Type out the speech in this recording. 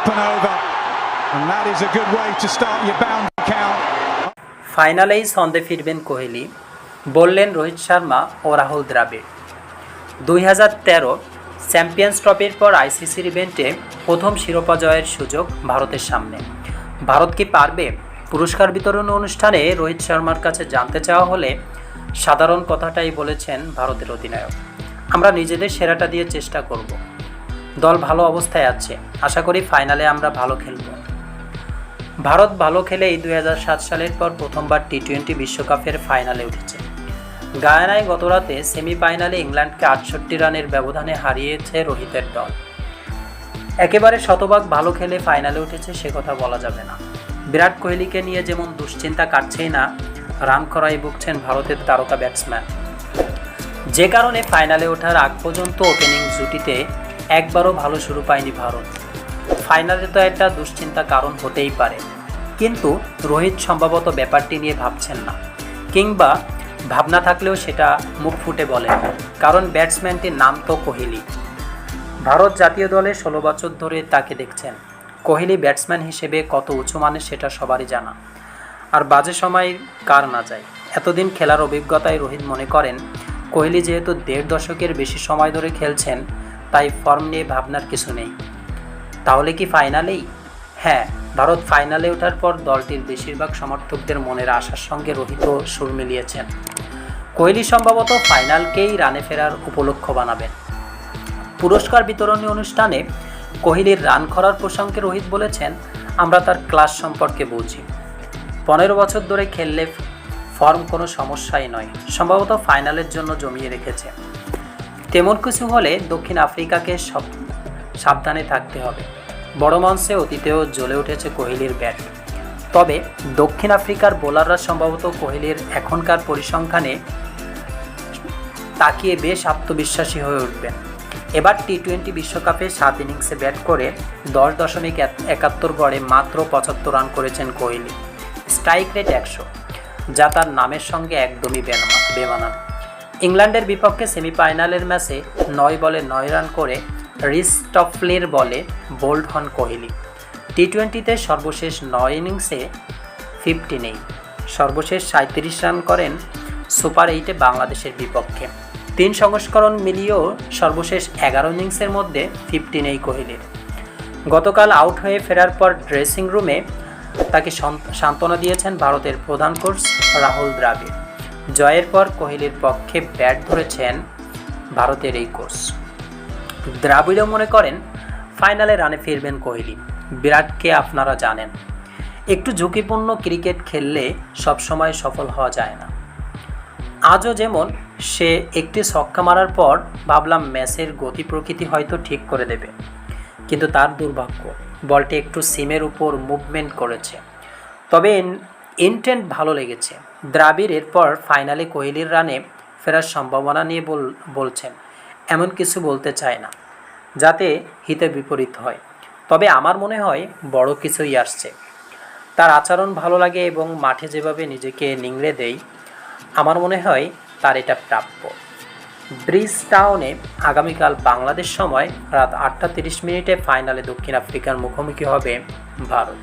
open over, and that is a good way to start your boundary count. ফাইনালেই ছন্দে ফিরবেন কোহলি, বললেন রোহিত শর্মা ও Rahul Dravid. 2013 champions ট্রফির পর আইসিসির ইভেন্টে প্রথম শিরোপা জয়ের সুযোগ ভারতের সামনে। ভারত কি পারবে? পুরস্কার বিতরণ অনুষ্ঠানে রোহিত শর্মার কাছে জানতে চাওয়া হলে সাধারণ কথাটাই বলেছেন ভারতের অধিনায়ক, আমরা নিজেদের সেরাটা দিয়ে চেষ্টা করব। দল ভালো অবস্থায় আছে, আশা করি ফাইনালে আমরা ভালো খেলব। ভারত ভালো খেলেই 2007 সালের পর প্রথমবার টি-20 বিশ্বকাপের ফাইনালে উঠেছে। গায়ানায় গতরাতে সেমিফাইনালে ইংল্যান্ডকে 68 রানের ব্যবধানে হারিয়েছে রোহিতের দল। একেবারে শতভাগ ভালো খেলে ফাইনালে উঠেছে সে কথা বলা যাবে না। বিরাট কোহলিকে নিয়ে যেমন দুশ্চিন্তা কাটছেই না, রান করাই ভুগছেন ভারতের তারকা ব্যাটসম্যান। যে কারণে ফাইনালে ওঠার আগ পর্যন্ত ওপেনিং জুটিতে একবারও ভালো শুরু পায়নি ভারত। ফাইনালে তো একটা দুশ্চিন্তা কারণ হতেই পারে, কিন্তু রোহিত সম্ভবত ব্যাপারটি নিয়ে ভাবছেন না, কিংবা ভাবনা থাকলেও সেটা মুখ ফুটে বলেন, কারণ ব্যাটসম্যানটির নাম তো কোহলি। ভারত জাতীয় দলে 16 বছর ধরে তাকে দেখছেন। কোহলি ব্যাটসম্যান হিসেবে কত উঁচু মানের সেটা সবারই জানা, আর বাজে সময় কার না যায়। এতদিন খেলার অভিজ্ঞতায় রোহিত মনে করেন কোহলি যেহেতু 1.5 দশকের বেশি সময় ধরে খেলছেন, তাই ফর্ম নিয়ে ভাবনার কিছু নেই। তাহলে কি ফাইনালেই? হ্যাঁ, ভারত ফাইনালে ওঠার পর দলটির বেশিরভাগ সমর্থকদের মনের আশার সঙ্গে রোহিতও সুর মিলিয়েছেন। কোহলি সম্ভবত ফাইনালকেই রানে ফেরার উপলক্ষ বানাবেন। পুরস্কার বিতরণী অনুষ্ঠানে কোহলির রান করার প্রসঙ্গে রোহিত বলেছেন, আমরা তার ক্লাস সম্পর্কে বুঝি। 15 বছর ধরে খেললে ফর্ম কোনো সমস্যাই নয়, সম্ভবত ফাইনালের জন্য জমিয়ে রেখেছে। তেমন কিছু হলে দক্ষিণ আফ্রিকাকে সাবধানে থাকতে হবে। বড় মঞ্চে অতীতেও জ্বলে উঠেছে কোহলির ব্যাট, তবে দক্ষিণ আফ্রিকার বোলাররা সম্ভবত কোহলির এখনকার পরিসংখ্যানে তাকিয়ে বেশ আত্মবিশ্বাসী হয়ে উঠবেন। এবার টি-20 বিশ্বকাপে 7 ইনিংসে ব্যাট করে 10.71 গড়ে মাত্র 75 রান করেছেন কোহলি। স্ট্রাইক রেট 100, যা তার নামের সঙ্গে একদমই বেমানান। ইংল্যান্ডের বিপক্ষে সেমিফাইনালের ম্যাচে 9 বলে 9 রান করে রিস টফলির বলে বোল্ড হন কোহলি। টি-20তে সর্বশেষ 9 ইনিংসে 50 নেই, সর্বশেষ 37 রান করেন সুপার 8-এ বাংলাদেশের বিপক্ষে। 3 সংস্করণ মিলিয়েও সর্বশেষ 11 ইনিংসের মধ্যে 50 নেই কোহলির। গতকাল আউট হয়ে ফেরার পর ড্রেসিং রুমে তাকে সান্ত্বনা দিয়েছেন ভারতের প্রধান কোচ রাহুল দ্রাবিড়। জয়ের পর কোহলির পক্ষে ব্যাট ধরেছেন ভারতের এই কোচ। দ্রাবিড়ও মনে করেন ফাইনালে রানে ফিরবেন কোহলি। বিরাটকে আপনারা জানেন, একটু ঝুঁকিপূর্ণ ক্রিকেট খেললে সবসময় সফল হওয়া যায় না। আজও যেমন সে একটি ছক্কা মারার পর ভাবলাম ম্যাচের গতি প্রকৃতি হয়তো ঠিক করে দেবে, কিন্তু তার দুর্ভাগ্য বলটি একটু সিমের উপর মুভমেন্ট করেছে। তবে ইন্টেন্ট ভালো লেগেছে। দ্রাবিড় এরপর ফাইনালে কোহলির রানে ফেরার সম্ভাবনা নিয়ে বলছেন, এমন কিছু বলতে চায় না যাতে হিতে বিপরীত হয়, তবে আমার মনে হয় বড় কিছুই আসছে। তার আচরণ ভালো লাগে এবং মাঠে যেভাবে নিজেকে নিংড়ে দেয়, আমার মনে হয় তার এটা প্রাপ্য। ব্রিজটাউনে আগামীকাল বাংলাদেশ সময় রাত 8টা 30 মিনিটে ফাইনালে দক্ষিণ আফ্রিকার মুখোমুখি হবে ভারত।